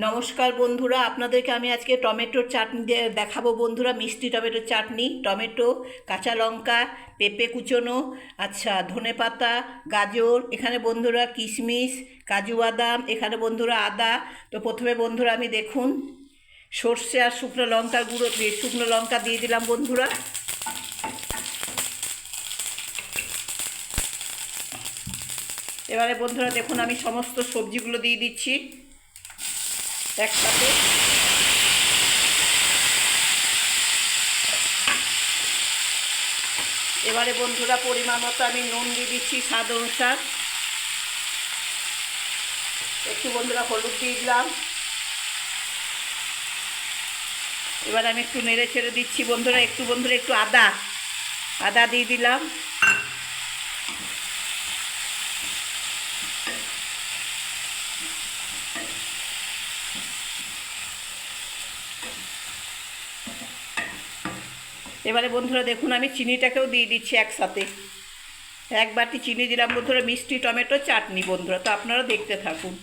নমস্কার বন্ধুরা, আপনাদেরকে আমি আজকে টমেটোর চাটনি দেখাবো বন্ধুরা। মিষ্টি টমেটোর চাটনি, টমেটো, কাঁচা লঙ্কা, পেঁপে কুচোনো, আচ্ছা ধনেপাতা, গাজর, এখানে বন্ধুরা কিশমিশ, কাজু বাদাম, এখানে বন্ধুরা আদা। তো প্রথমে বন্ধুরা আমি দেখুন সর্ষে আর শুকনো লঙ্কার গুঁড়ো শুকনো লঙ্কা দিয়ে দিলাম বন্ধুরা। এবারে বন্ধুরা দেখুন আমি সমস্ত সবজিগুলো দিয়ে দিচ্ছি একসাথে। এবারে বন্ধুরা পরিমাণ মতো আমি নুন দিয়ে দিচ্ছি স্বাদ অনুসার। একটু বন্ধুরা হলুদ দিয়ে দিলাম। এবার আমি একটু নেড়ে ছেড়ে দিচ্ছি বন্ধুরা। একটু আদা দিয়ে দিলাম। এবারে বন্ধুরা দেখুন আমি চিনিটাকেও দিয়ে দিচ্ছি একসাথে। এক বাটি চিনি দিলাম বন্ধুরা, মিষ্টি টমেটো চাটনি বন্ধুরা। তো আপনারা দেখতে থাকুন।